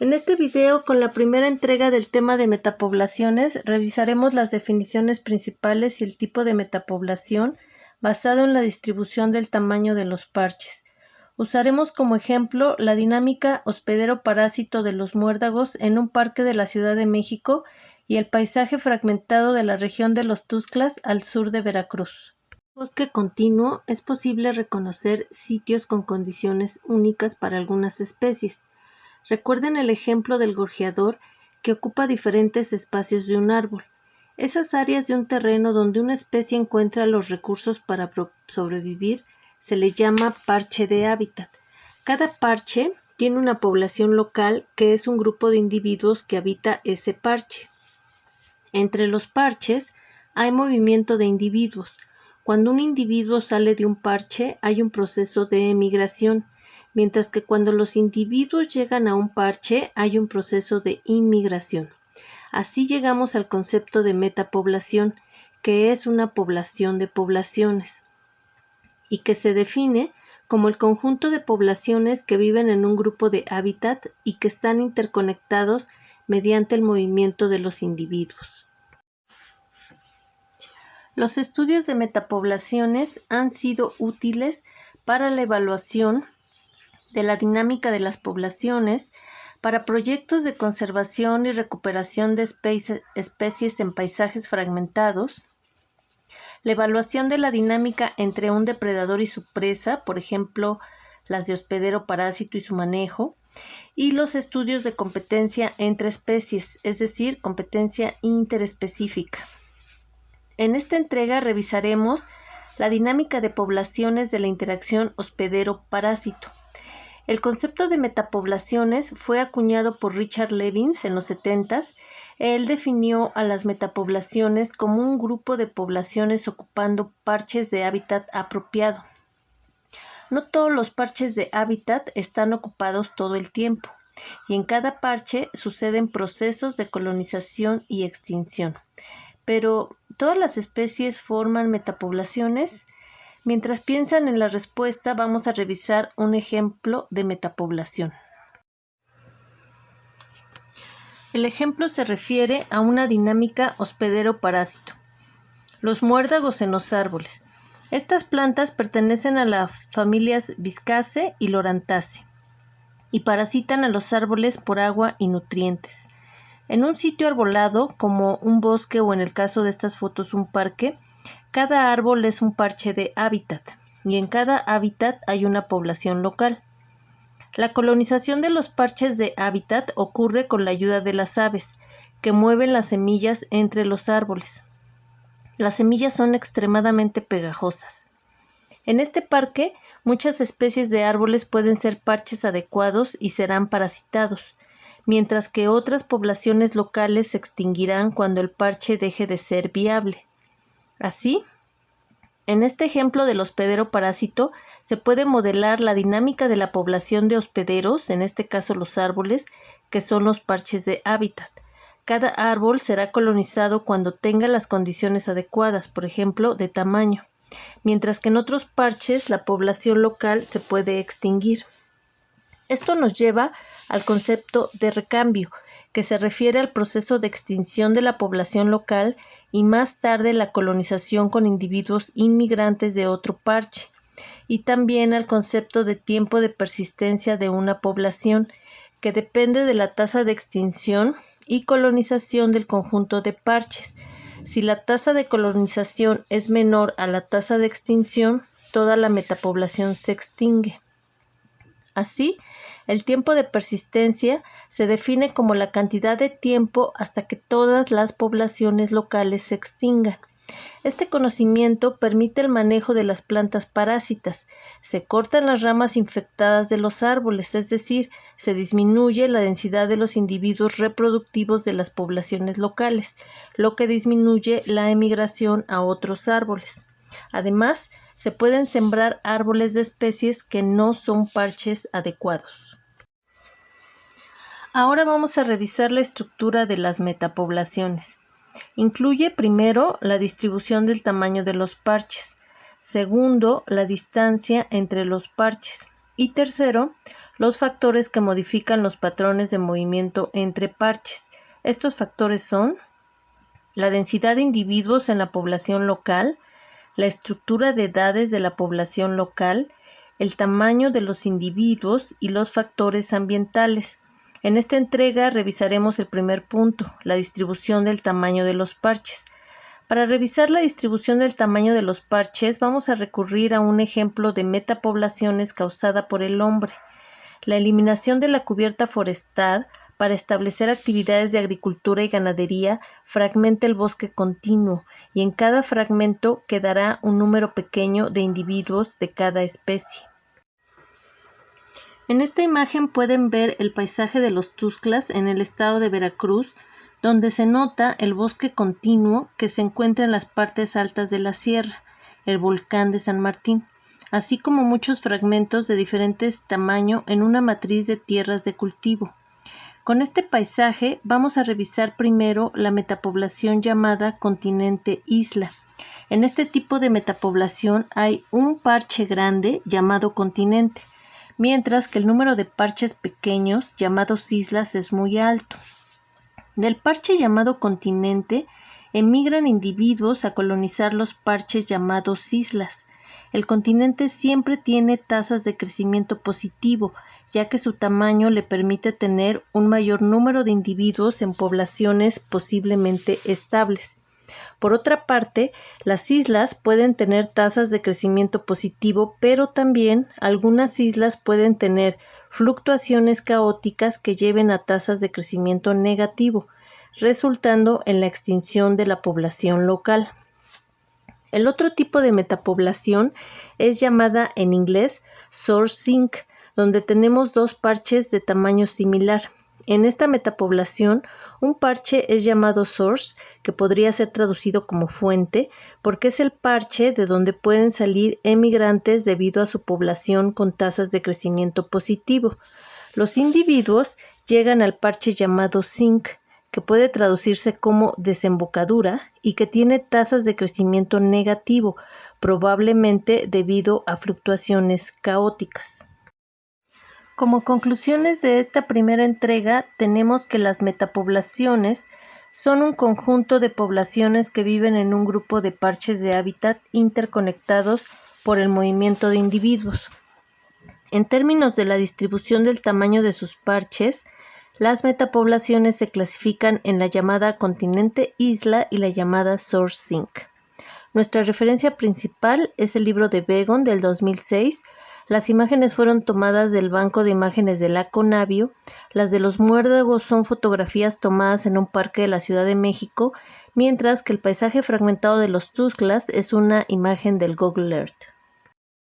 En este video, con la primera entrega del tema de metapoblaciones, revisaremos las definiciones principales y el tipo de metapoblación basado en la distribución del tamaño de los parches. Usaremos como ejemplo la dinámica hospedero-parásito de los muérdagos en un parque de la Ciudad de México y el paisaje fragmentado de la región de los Tuxtlas al sur de Veracruz. En el bosque continuo es posible reconocer sitios con condiciones únicas para algunas especies. Recuerden el ejemplo del gorjeador que ocupa diferentes espacios de un árbol. Esas áreas de un terreno donde una especie encuentra los recursos para sobrevivir se le llama parche de hábitat. Cada parche tiene una población local que es un grupo de individuos que habita ese parche. Entre los parches hay movimiento de individuos. Cuando un individuo sale de un parche hay un proceso de emigración, mientras que cuando los individuos llegan a un parche hay un proceso de inmigración. Así llegamos al concepto de metapoblación, que es una población de poblaciones, y que se define como el conjunto de poblaciones que viven en un grupo de hábitat y que están interconectados mediante el movimiento de los individuos. Los estudios de metapoblaciones han sido útiles para la evaluación de la dinámica de las poblaciones, para proyectos de conservación y recuperación de especies en paisajes fragmentados, la evaluación de la dinámica entre un depredador y su presa, por ejemplo, las de hospedero parásito y su manejo, y los estudios de competencia entre especies, es decir, competencia interespecífica. En esta entrega revisaremos la dinámica de poblaciones de la interacción hospedero-parásito. El concepto de metapoblaciones fue acuñado por Richard Levins en los 70s. Él definió a las metapoblaciones como un grupo de poblaciones ocupando parches de hábitat apropiado. No todos los parches de hábitat están ocupados todo el tiempo, y en cada parche suceden procesos de colonización y extinción. Pero, ¿todas las especies forman metapoblaciones? Mientras piensan en la respuesta, vamos a revisar un ejemplo de metapoblación. El ejemplo se refiere a una dinámica hospedero-parásito. Los muérdagos en los árboles. Estas plantas pertenecen a las familias Viscaceae y Lorantaceae y parasitan a los árboles por agua y nutrientes. En un sitio arbolado, como un bosque o en el caso de estas fotos un parque, cada árbol es un parche de hábitat, y en cada hábitat hay una población local. La colonización de los parches de hábitat ocurre con la ayuda de las aves, que mueven las semillas entre los árboles. Las semillas son extremadamente pegajosas. En este parque, muchas especies de árboles pueden ser parches adecuados y serán parasitados, mientras que otras poblaciones locales se extinguirán cuando el parche deje de ser viable. Así, en este ejemplo del hospedero parásito, se puede modelar la dinámica de la población de hospederos, en este caso los árboles, que son los parches de hábitat. Cada árbol será colonizado cuando tenga las condiciones adecuadas, por ejemplo, de tamaño, mientras que en otros parches la población local se puede extinguir. Esto nos lleva al concepto de recambio, que se refiere al proceso de extinción de la población local y más tarde la colonización con individuos inmigrantes de otro parche, y también al concepto de tiempo de persistencia de una población, que depende de la tasa de extinción y colonización del conjunto de parches. Si la tasa de colonización es menor a la tasa de extinción, toda la metapoblación se extingue. Así, el tiempo de persistencia se define como la cantidad de tiempo hasta que todas las poblaciones locales se extingan. Este conocimiento permite el manejo de las plantas parásitas. Se cortan las ramas infectadas de los árboles, es decir, se disminuye la densidad de los individuos reproductivos de las poblaciones locales, lo que disminuye la emigración a otros árboles. Además, se pueden sembrar árboles de especies que no son parches adecuados. Ahora vamos a revisar la estructura de las metapoblaciones. Incluye primero la distribución del tamaño de los parches, segundo la distancia entre los parches y tercero los factores que modifican los patrones de movimiento entre parches. Estos factores son la densidad de individuos en la población local, la estructura de edades de la población local, el tamaño de los individuos y los factores ambientales. En esta entrega revisaremos el primer punto, la distribución del tamaño de los parches. Para revisar la distribución del tamaño de los parches, vamos a recurrir a un ejemplo de metapoblaciones causada por el hombre. La eliminación de la cubierta forestal para establecer actividades de agricultura y ganadería fragmenta el bosque continuo y en cada fragmento quedará un número pequeño de individuos de cada especie. En esta imagen pueden ver el paisaje de los Tuxtlas en el estado de Veracruz, donde se nota el bosque continuo que se encuentra en las partes altas de la sierra, el volcán de San Martín, así como muchos fragmentos de diferentes tamaño en una matriz de tierras de cultivo. Con este paisaje vamos a revisar primero la metapoblación llamada continente-isla. En este tipo de metapoblación hay un parche grande llamado continente, mientras que el número de parches pequeños llamados islas es muy alto. Del parche llamado continente emigran individuos a colonizar los parches llamados islas. El continente siempre tiene tasas de crecimiento positivo, ya que su tamaño le permite tener un mayor número de individuos en poblaciones posiblemente estables. Por otra parte, las islas pueden tener tasas de crecimiento positivo, pero también algunas islas pueden tener fluctuaciones caóticas que lleven a tasas de crecimiento negativo, resultando en la extinción de la población local. El otro tipo de metapoblación es llamada en inglés source sink, donde tenemos dos parches de tamaño similar. En esta metapoblación, un parche es llamado source, que podría ser traducido como fuente, porque es el parche de donde pueden salir emigrantes debido a su población con tasas de crecimiento positivo. Los individuos llegan al parche llamado sink, que puede traducirse como desembocadura y que tiene tasas de crecimiento negativo, probablemente debido a fluctuaciones caóticas. Como conclusiones de esta primera entrega, tenemos que las metapoblaciones son un conjunto de poblaciones que viven en un grupo de parches de hábitat interconectados por el movimiento de individuos. En términos de la distribución del tamaño de sus parches, las metapoblaciones se clasifican en la llamada continente-isla y la llamada source sink. Nuestra referencia principal es el libro de Begon del 2006. Las imágenes fueron tomadas del banco de imágenes de la Conavio. Las de los muérdagos son fotografías tomadas en un parque de la Ciudad de México, mientras que el paisaje fragmentado de los Tuxtlas es una imagen del Google Earth.